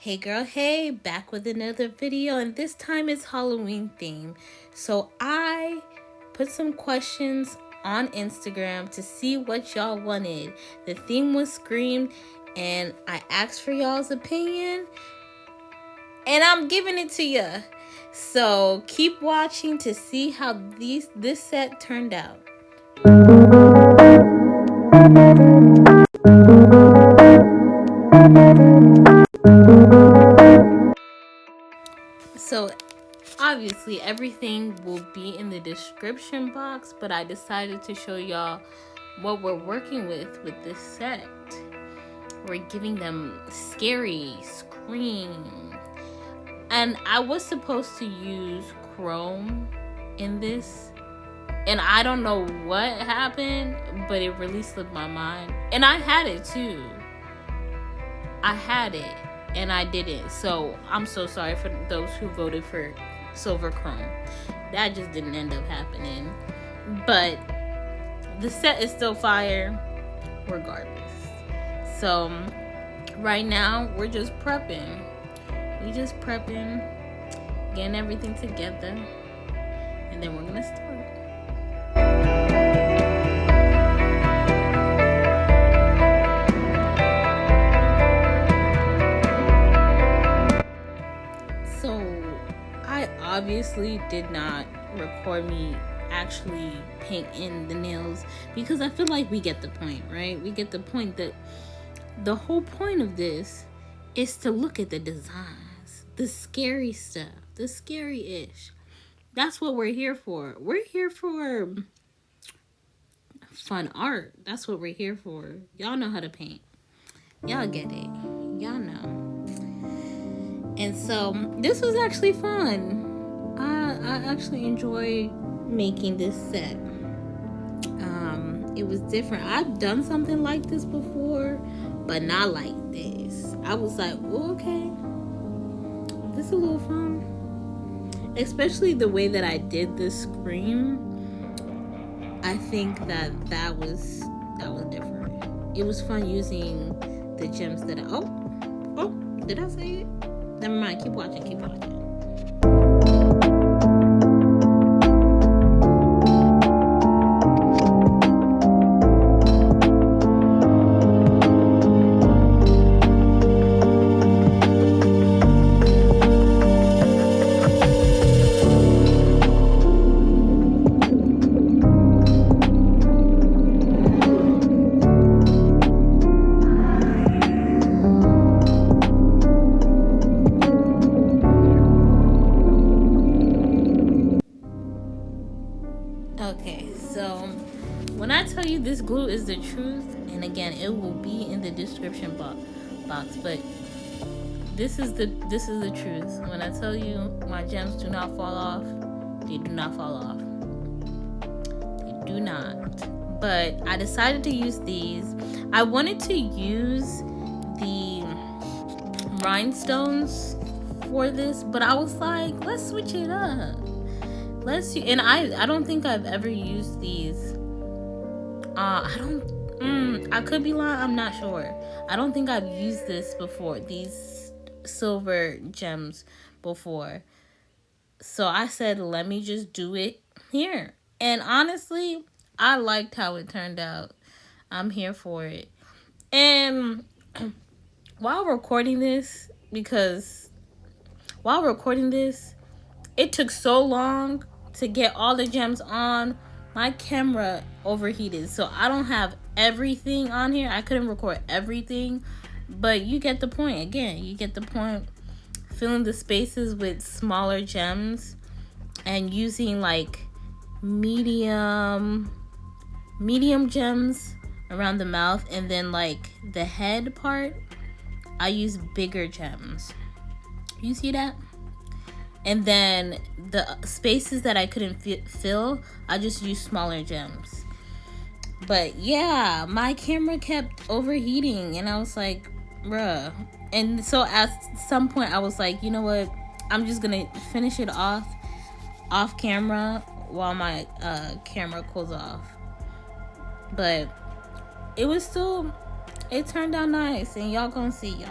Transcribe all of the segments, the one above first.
Hey girl, hey, back with another video, and this time it's Halloween theme. So I put some questions on Instagram to see what y'all wanted. The theme was Scream, and I asked for y'all's opinion, and I'm giving it to ya. So keep watching to see how this set turned out. So obviously everything will be in the description box, but I decided to show y'all what we're working with this set. We're giving them scary scream, and I was supposed to use chrome in this, and I don't know what happened, but it really slipped my mind. And I had it too. I had it and I didn't. So I'm so sorry for those who voted for silver chrome. That just didn't end up happening. But the set is still fire regardless. So right now we're just prepping. Getting everything together, and then we're gonna start. I obviously did not record me actually painting the nails because I feel like we get the point, right? We get the point that the whole point of this is to look at the designs, the scary stuff, the scary-ish. That's what we're here for. We're here for fun art. That's what we're here for. Y'all know how to paint. Y'all get it. Y'all know. And so this was actually fun. I actually enjoyed making this set. It was different. I've done something like this before, but not like this. I was like, oh, okay, this is a little fun. Especially the way that I did the scream. I think that was different. It was fun using the gems that did I say it? Never mind. Keep watching. Okay, so when I tell you this glue is the truth, and again, it will be in the description box, but this is the truth. When I tell you my gems do not fall off, they do not fall off. They do not. But I decided to use these. I wanted to use the rhinestones for this, but I was like, let's switch it up. And I don't think I've ever used these. I could be lying. I'm not sure. I don't think I've used this before. These silver gems before. So I said, let me just do it here. And honestly, I liked how it turned out. I'm here for it. And while recording this, it took so long to get all the gems on. My camera overheated, so I don't have everything on here. I couldn't record everything, but you get the point. Again, you get the point. Filling the spaces with smaller gems and using like medium gems around the mouth, and then like the head part, I use bigger gems. You see that? And then the spaces that I couldn't fill, I just used smaller gems. But yeah, my camera kept overheating, and I was like, bruh. And so at some point, I was like, you know what? I'm just gonna finish it off camera while my camera cools off. But it turned out nice, and y'all gonna see.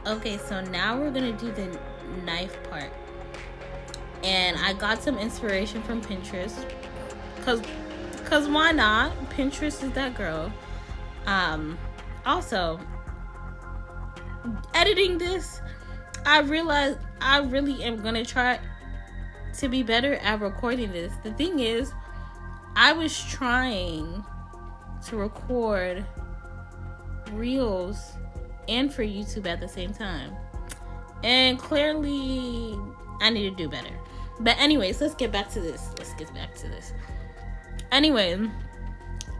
Okay, so now we're gonna do the knife part. And I got some inspiration from Pinterest. Cause why not? Pinterest is that girl. Also, editing this, I realized I really am gonna try to be better at recording this. The thing is, I was trying to record reels and for YouTube at the same time, and clearly I need to do better. But anyways, let's get back to this. Anyway,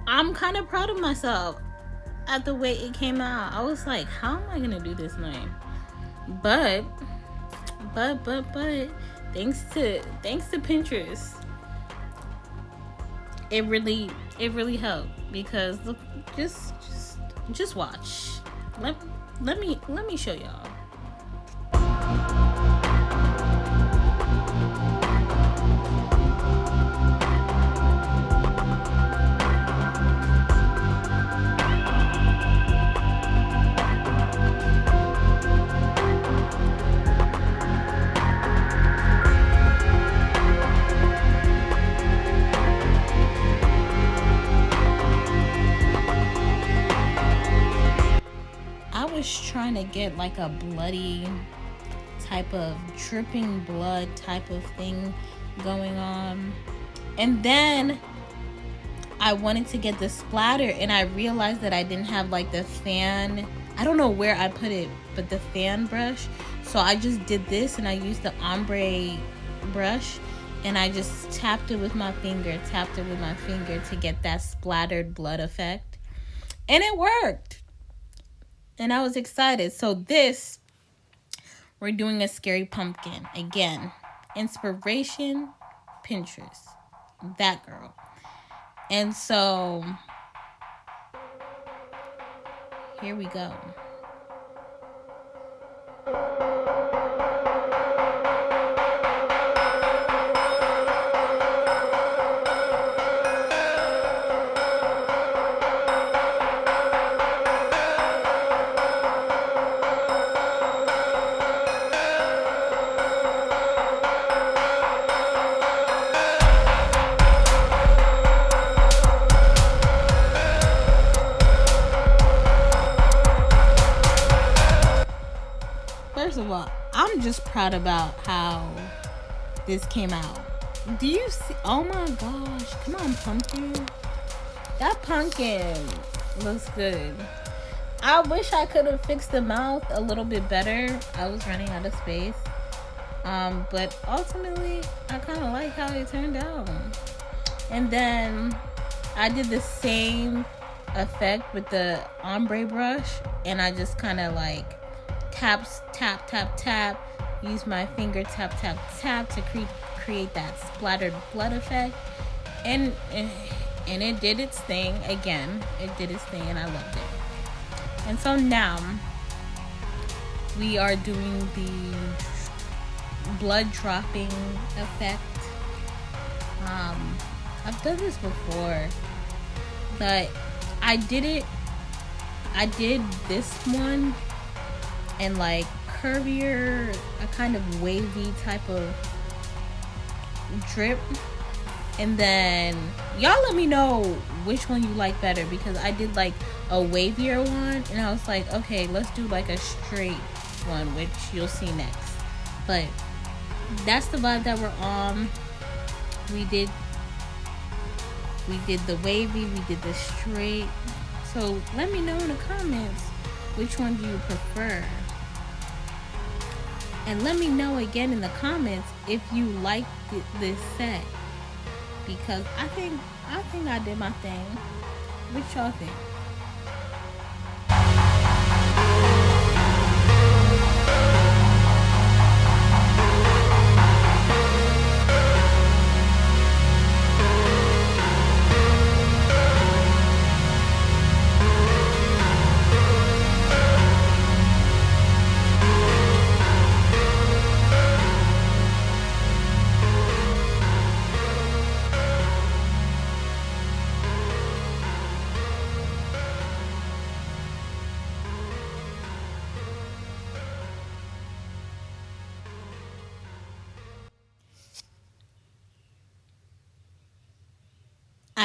I'm kind of proud of myself at the way it came out. I was like, how am I gonna do this name? But thanks to Pinterest, it really helped, because look, just watch. Let me show y'all. Trying to get like a bloody type of dripping blood type of thing going on, and then I wanted to get the splatter, and I realized that I didn't have like the fan. I don't know where I put it, but the fan brush. So I just did this, and I used the ombre brush, and I just tapped it with my finger to get that splattered blood effect, and it worked. And I was excited. So this, we're doing a scary pumpkin. Again, inspiration, Pinterest. That girl. And so, here we go. First of all, I'm just proud about how this came out. Do you see? Oh my gosh. Come on, pumpkin. That pumpkin looks good. I wish I could have fixed the mouth a little bit better. I was running out of space. But ultimately, I kind of like how it turned out. And then I did the same effect with the ombre brush, and I just kind of like tap, use my finger tap to create that splattered blood effect, and it did its thing. Again, it did its thing, and I loved it. And so now we are doing the blood dropping effect. I've done this before, but I did this one and like curvier, a kind of wavy type of drip. And then y'all let me know which one you like better, because I did like a wavier one, and I was like, okay, let's do like a straight one, which you'll see next. But that's the vibe that we're on. We did the wavy, we did the straight. So let me know in the comments, which one do you prefer? And let me know again in the comments if you like this set, because I think I did my thing. What y'all think?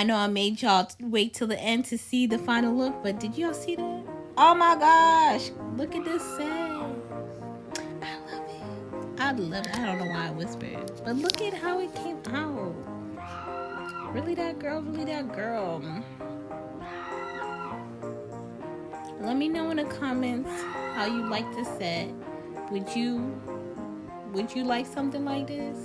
I know I made y'all wait till the end to see the final look, but did y'all see that? Oh my gosh, look at this set. I love it. I love it. I don't know why I whispered, but look at how it came out. Really that girl, really that girl. Let me know in the comments how you like this set. Would you like something like this?